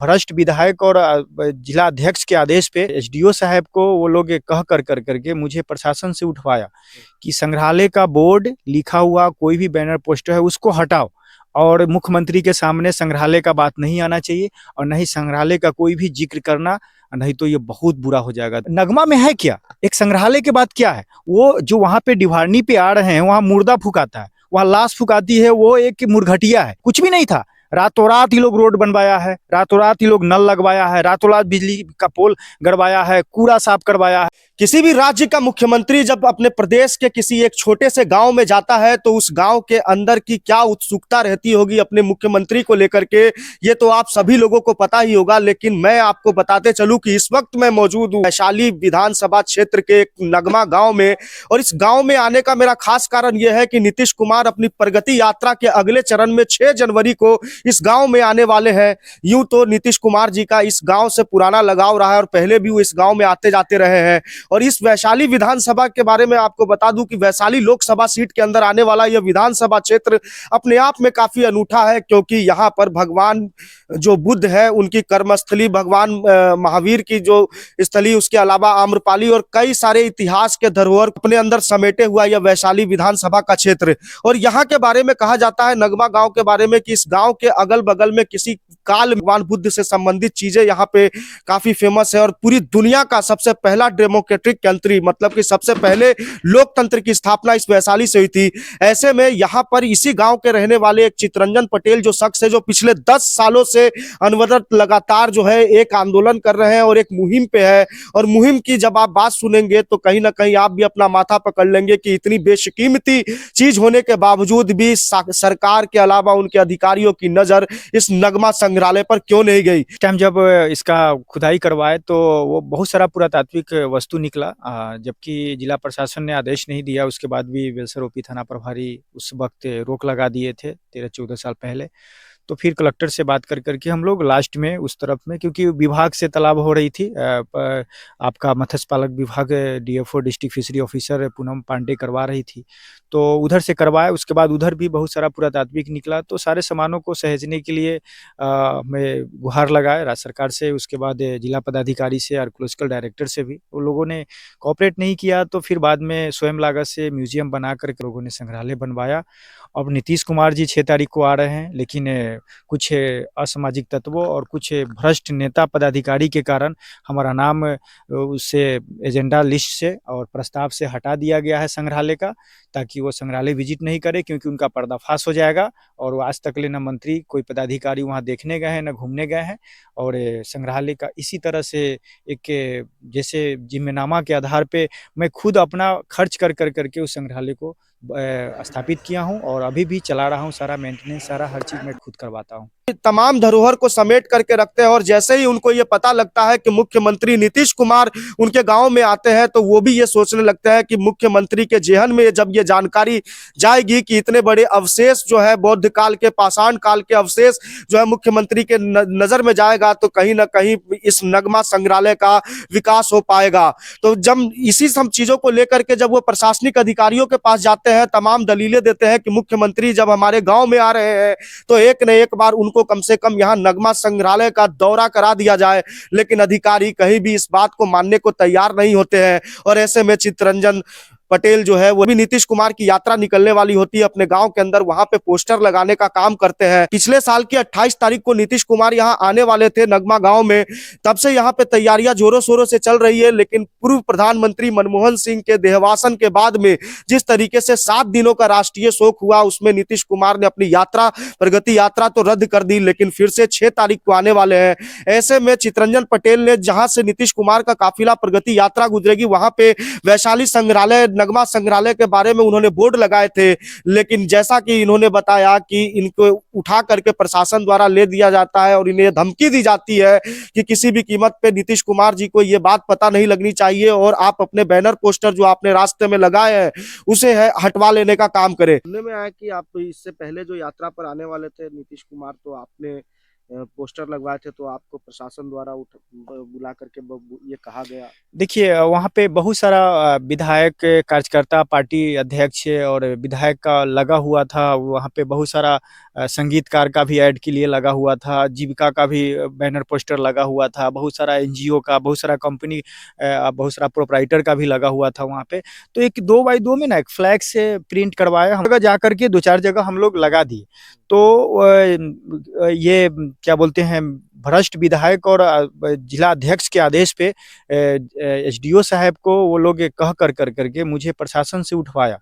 भ्रष्ट विधायक और जिला अध्यक्ष के आदेश पे एसडीओ साहब को वो लोग कह कर करके मुझे प्रशासन से उठवाया कि संग्रहालय का बोर्ड लिखा हुआ कोई भी बैनर पोस्टर है उसको हटाओ, और मुख्यमंत्री के सामने संग्रहालय का बात नहीं आना चाहिए और नहीं संग्रहालय का कोई भी जिक्र करना, नहीं तो ये बहुत बुरा हो जाएगा। नगमा में है क्या, एक संग्रहालय के बाद क्या है? वो जो वहां पे डिवारनी पे आ रहे हैं वहां मुर्दा फुकाता है, वहां लाश फुकाती है, वो एक मुर्घटिया है, कुछ भी नहीं था। रातों रात ही लोग रोड बनवाया है, रातों रात ही लोग नल लगवाया है, रातों रात बिजली का पोल गड़वाया है, कूड़ा साफ करवाया है। किसी भी राज्य का मुख्यमंत्री जब अपने प्रदेश के किसी एक छोटे से गांव में जाता है तो उस गांव के अंदर की क्या उत्सुकता रहती होगी अपने मुख्यमंत्री को लेकर के, ये तो आप सभी लोगों को पता ही होगा। लेकिन मैं आपको बताते चलूं कि इस वक्त मैं मौजूद हूं वैशाली विधानसभा क्षेत्र के एक नगमा गांव में, और इस गांव में आने का मेरा खास कारण यह है कि नीतीश कुमार अपनी प्रगति यात्रा के अगले चरण में 6 जनवरी को इस गांव में आने वाले हैं। यूं तो नीतीश कुमार जी का इस गांव से पुराना लगाव रहा है और पहले भी वो इस गांव में आते जाते रहे हैं। और इस वैशाली विधानसभा के बारे में आपको बता दूं कि वैशाली लोकसभा सीट के अंदर आने वाला यह विधानसभा क्षेत्र अपने आप में काफी अनूठा है, क्योंकि यहाँ पर भगवान जो बुद्ध है उनकी कर्मस्थली, भगवान महावीर की जो स्थली, उसके अलावा आम्रपाली और कई सारे इतिहास के धरोहर अपने अंदर समेटे हुआ यह वैशाली विधानसभा का क्षेत्र। और यहाँ के बारे में कहा जाता है, नगमा गांव के बारे में, कि इस गांव के अगल बगल में किसी काल भगवान बुद्ध से संबंधित चीजें यहाँ पे काफी फेमस है। और पूरी दुनिया का सबसे पहला डेमोक्रेटिक कंट्री, मतलब कि सबसे पहले लोकतंत्र की स्थापना इस वैशाली से हुई थी। ऐसे में यहाँ पर इसी गांव के रहने वाले एक चितरंजन पटेल जो शख्स है, जो पिछले 10 सालों से अनवरत लगातार जो है एक आंदोलन कर रहे हैं और एक मुहिम पे है। और मुहिम की जब आप बात सुनेंगे तो कहीं ना कहीं आप भी अपना माथा पकड़ लेंगे कि इतनी बेशकीमती चीज होने के बावजूद भी सरकार के अलावा उनके अधिकारियों की नजर इस नगमा संग्रहालय पर क्यों नहीं गई। इस टाइम जब इसका खुदाई करवाए तो वो बहुत सारा पुरातात्विक वस्तु निकला, जबकि जिला प्रशासन ने आदेश नहीं दिया। उसके बाद भी बेलसर ओपी थाना प्रभारी उस वक्त रोक लगा दिए थे 13-14 साल पहले। तो फिर कलेक्टर से बात कर करके हम लोग लास्ट में उस तरफ में, क्योंकि विभाग से तालाब हो रही थी, आपका मत्स्य पालक विभाग DFO district fishery officer Poonam Pandey करवा रही थी, तो उधर से करवाए। उसके बाद उधर भी बहुत सारा पुरातात्विक निकला, तो सारे सामानों को सहेजने के लिए मैं गुहार लगाए राज्य सरकार से, उसके बाद जिला पदाधिकारी से, आर्कोलॉजिकल डायरेक्टर से भी। वो लोगों ने कोऑपरेट नहीं किया, तो फिर बाद में स्वयं लागत से म्यूजियम बना करके लोगों ने संग्रहालय बनवाया। अब नीतीश कुमार जी 6 तारीख को आ रहे हैं, लेकिन कुछ असामाजिक तत्वों और कुछ भ्रष्ट नेता पदाधिकारी के कारण हमारा नाम उससे एजेंडा लिस्ट से और प्रस्ताव से हटा दिया गया है संग्रहालय का, ताकि वो संग्रहालय विजिट नहीं करे, क्योंकि उनका पर्दाफाश हो जाएगा। और वो आज तक ले न मंत्री कोई पदाधिकारी वहाँ देखने गए हैं न घूमने गए हैं। और संग्रहालय का इसी तरह से एक जैसे जिम्मेनामा के आधार पे मैं खुद अपना खर्च कर कर करके उस संग्रहालय को स्थापित किया हूँ और अभी भी चला रहा हूँ। सारा मेंटेनेंस, सारा हर चीज़ मैं खुद करवाता हूँ। तमाम धरोहर को समेट करके रखते हैं, और जैसे ही उनको ये पता लगता है कि मुख्यमंत्री नीतीश कुमार उनके गांव में आते हैं तो वो भी ये सोचने लगते हैं कि मुख्यमंत्री के जेहन में जब ये जानकारी जाएगी कि इतने बड़े अवशेष जो है बौद्ध काल के, पाषाण काल के अवशेष जो है मुख्यमंत्री के नजर में जाएगा, तो कहीं ना कहीं इस नगमा संग्रहालय का विकास हो पाएगा। तो जब इसी सब चीजों को लेकर के जब वो प्रशासनिक अधिकारियों के पास जाते हैं, तमाम दलीलें देते हैं कि मुख्यमंत्री जब हमारे गाँव में आ रहे हैं तो एक न एक बार उनको कम से कम यहाँ नगमा संग्रहालय का दौरा करा दिया जाए, लेकिन अधिकारी कहीं भी इस बात को मानने को तैयार नहीं होते हैं। और ऐसे में चितरंजन पटेल जो है वो भी नीतीश कुमार की यात्रा निकलने वाली होती है अपने गांव के अंदर, वहां पे पोस्टर लगाने का काम करते हैं। पिछले साल की 28 तारीख को नीतीश कुमार यहां आने वाले थे नगमा गांव में, तब से यहां पे तैयारियां जोरों शोरों से चल रही है। लेकिन पूर्व प्रधानमंत्री मनमोहन सिंह के देहावसान के बाद में जिस तरीके से 7 दिनों का राष्ट्रीय शोक हुआ, उसमें नीतीश कुमार ने अपनी यात्रा, प्रगति यात्रा तो रद्द कर दी, लेकिन फिर से 6 तारीख को आने वाले हैं। ऐसे में चितरंजन पटेल ने, जहां से नीतीश कुमार का काफिला प्रगति यात्रा गुजरेगी, वहां पे वैशाली संग्रहालय, नगमा संग्रहालय के बारे में उन्होंने बोर्ड लगाए थे। लेकिन जैसा कि इन्होंने बताया कि इनको उठा करके प्रशासन द्वारा ले दिया जाता है और इन्हें धमकी दी जाती है कि किसी भी कीमत पे नीतीश कुमार जी को ये बात पता नहीं लगनी चाहिए और आप अपने बैनर पोस्टर जो आपने रास्ते में लगाए हैं उसे है हटवा लेने का काम करें। सुनने में आया कि आप इससे पहले जो यात्रा पर आने वाले थे नीतीश कुमार, तो आपने पोस्टर लगवाए थे, तो आपको प्रशासन द्वारा बुला करके ये कहा गया। देखिए, वहाँ पे बहुत सारा विधायक, कार्यकर्ता, पार्टी अध्यक्ष और विधायक का लगा हुआ था। वहाँ पे बहुत सारा संगीतकार का भी ऐड के लिए लगा हुआ था, जीविका का भी बैनर पोस्टर लगा हुआ था, बहुत सारा एनजीओ का, बहुत सारा कंपनी, बहुत सारा प्रोपराइटर का भी लगा हुआ था वहाँ पे। तो एक 2x2 में ना एक फ्लैग से प्रिंट करवाया, हम जगह जा करके 2-4 जगह हम लोग लगा दिए। तो ये क्या बोलते हैं, भ्रष्ट विधायक और जिला अध्यक्ष के आदेश पे एसडीओ साहब को वो लोग कह कर करके मुझे प्रशासन से उठवाया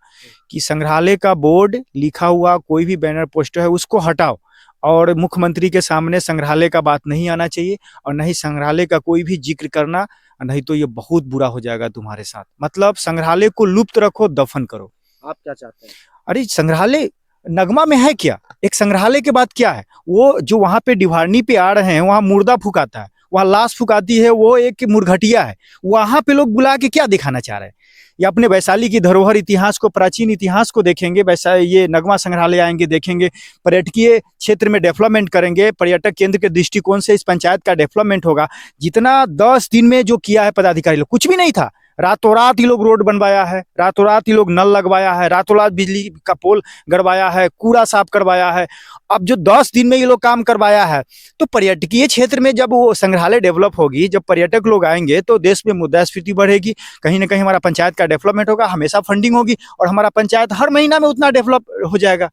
कि संग्रहालय का बोर्ड लिखा हुआ कोई भी बैनर पोस्टर है उसको हटाओ, और मुख्यमंत्री के सामने संग्रहालय का बात नहीं आना चाहिए, और नहीं संग्रहालय का कोई भी जिक्र करना, नहीं तो ये बहुत बुरा हो जाएगा तुम्हारे साथ। मतलब संग्रहालय को लुप्त रखो, दफन करो। आप क्या चाहते हैं? अरे संग्रहालय नगमा में है क्या? एक संग्रहालय के बाद क्या है? वो जो वहां पे डिवारनी पे आ रहे हैं, वहां मुर्दा फुकाता है, वहां लाश फुकाती है, वो एक मुरघटिया है। वहां पे लोग बुला के क्या दिखाना चाह रहे हैं? या अपने वैशाली की धरोहर इतिहास को, प्राचीन इतिहास को देखेंगे, वैसा ये नगमा संग्रहालय आएंगे, देखेंगे, पर्यटकीय क्षेत्र में डेवलपमेंट करेंगे, पर्यटक केंद्र के दृष्टिकोण से इस पंचायत का डेवलपमेंट होगा। जितना 10 दिन में जो किया है पदाधिकारी लोग, कुछ भी नहीं था। रातों रात ही लोग रोड बनवाया है, रातों रात ही लोग नल लगवाया है, रातों रात बिजली का पोल गड़वाया है, कूड़ा साफ करवाया है। अब जो 10 दिन में ये लोग काम करवाया है, तो पर्यटकीय क्षेत्र में जब वो संग्रहालय डेवलप होगी, जब पर्यटक लोग आएंगे, तो देश में मुद्रास्फीति बढ़ेगी, कहीं ना कहीं हमारा पंचायत का डेवलपमेंट होगा, हमेशा फंडिंग होगी, और हमारा पंचायत हर महीना में उतना डेवलप हो जाएगा।